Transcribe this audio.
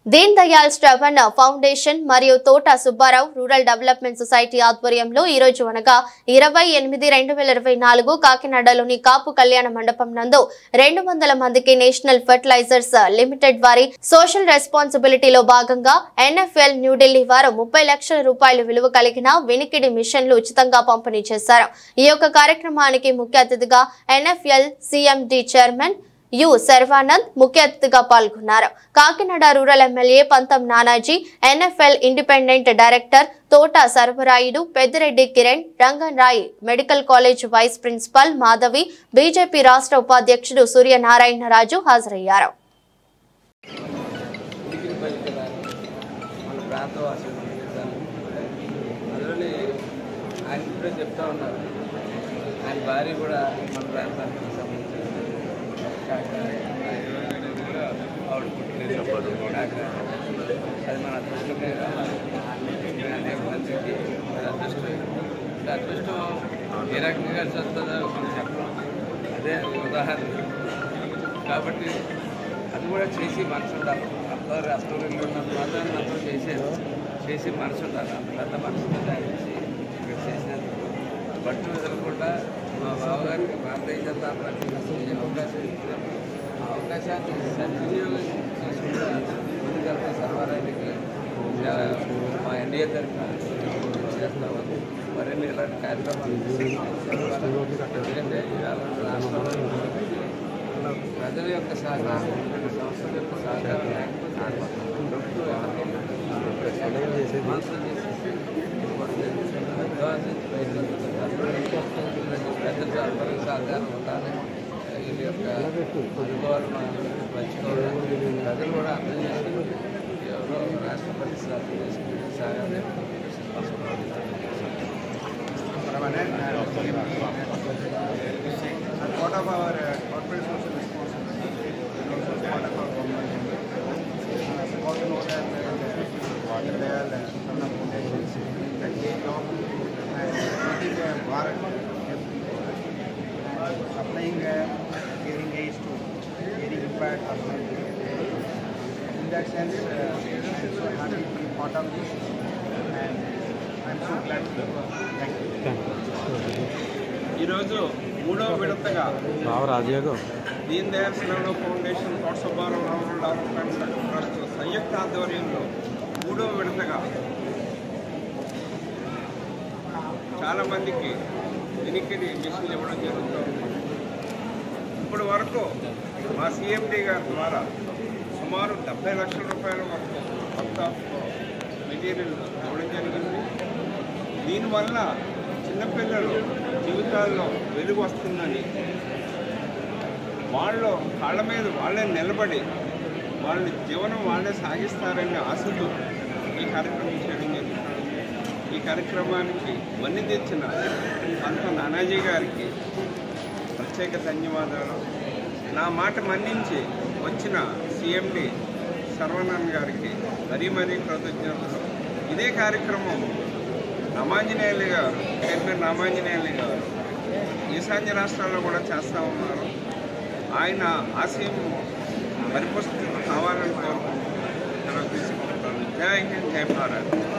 Deen Dayal Shravan foundation మరియు తోట Subbarao rural development society ఆధ్వర్యంలో ఈ రోజు అనగా 20/8/2024 కాకినాడలోని కాపు కళ్యాణ మండపం నందు 200 మందికి నేషనల్ ఫెర్టిలైజర్స్ లిమిటెడ్ వారి సోషల్ రెస్పాన్సిబిలిటీలో భాగంగా ఎన్ఎఫ్ఎల్ న్యూఢిల్లీ వారు 30 లక్షల రూపాయలు విలువ కలిగిన వినికిడి మిషన్లు ఉచితంగా పంపిణీ చేశారు। ఈ యొక్క కార్యక్రమానికి ముఖ్య అతిథిగా NFL CMD chairman you Sharwanand ముఖ్య అతిథిగా పాల్గొన్నారు। కాకినాడ రూరల్ ఎమ్మెల్యే పంతం Nanaji, NFL independent director Thota Sarvarayudu, Peddireddy Kiran, Rangan Rai, medical college vice principal Madhavi, BJP రాష్ట్ర ఉపాధ్యక్షుడు సూర్యనారాయణరాజు హాజరయ్యారు। అది మన అదృష్టమే అనేక మందికి అదృష్టం ఏ రకంగా కలిసి వస్తుందో మనం చెప్పడం అదే ఉదాహరణ కాబట్టి అది కూడా చేసి మనసు ఉండాలి। అందరూ రెస్టారెంట్లో ఉన్నంత మాత్రం అందరూ చేసి మనసు ఉండాలి। అంత పెద్ద మనసుతో చేసి ఇక్కడ చేసినందుకు పట్టు వదలకుండా మా బావగారికి భారతీయ జనతా పార్టీ అవకాశం ఇచ్చినప్పుడు ఆ అవకాశాన్ని సద్వినియోగం చేసుకుంటూ ముందుకెళ్తే సర్వారానికి మా ఎన్డీఏ తరఫున చేస్తామని మరిన్ని ఇలాంటి కార్యక్రమాలు ఎందుకంటే రాష్ట్రంలో ప్రజల యొక్క సహకారం సంస్థల యొక్క సహకారం పెద్ద సహకారం ఉండాలి। వీళ్ళ యొక్క అనుభవాలు పంచుకోవడానికి ప్రజలు కూడా అర్థం చేసుకుని ఎవరో రాష్ట్రపతి సాగాలి। Part of our corporate social responsibility and also part of our government. Also know that Deen Dayal ශ්રવણ Foundation that came up and making Bharat supplying hearing aids to hearing impaired persons. In that sense, I am so happy to be part of this and I am so glad to be. Thank you. ఈరోజు మూడవ విడతగా దీన్ దయాళ్ శ్రవణ foundation తోట Subbarao rural development trust సంయుక్త ఆధ్వర్యంలో మూడవ విడతగా చాలామందికి వినికిడి మిషన్లు ఇవ్వడం జరుగుతుంది। ఇప్పటి వరకు మా సిఎండి గారి ద్వారా సుమారు 70 లక్షల రూపాయల వరకు కొత్త మెటీరియల్ ఇవ్వడం జరిగింది। దీనివల్ల చిన్నపిల్లలు జీవితాల్లో వెలుగు వస్తుందని వాళ్ళు కాళ్ళ మీద వాళ్ళే నిలబడి వాళ్ళ జీవనం వాళ్ళే సాగిస్తారనే ఆశతో ఈ కార్యక్రమం చేయడం జరుగుతుంది। ఈ కార్యక్రమానికి వన్నీ తెచ్చిన పంతం నానాజీ గారికి ప్రత్యేక ధన్యవాదాలు। నా మాట మన్నించి వచ్చిన సిఎండి శర్వానంద్ గారికి మరీ కృతజ్ఞతలు। ఇదే కార్యక్రమం రామాంజనేయులు గారు, చైర్మన్ రామాంజనేయులు గారు ఈశాన్య రాష్ట్రాల్లో కూడా చేస్తూ ఉన్నారు। ఆయన ఆశయం పరిపుష్టి కావాలని కోరుకుంటున్నాను। జై హింద్, జై భారత్।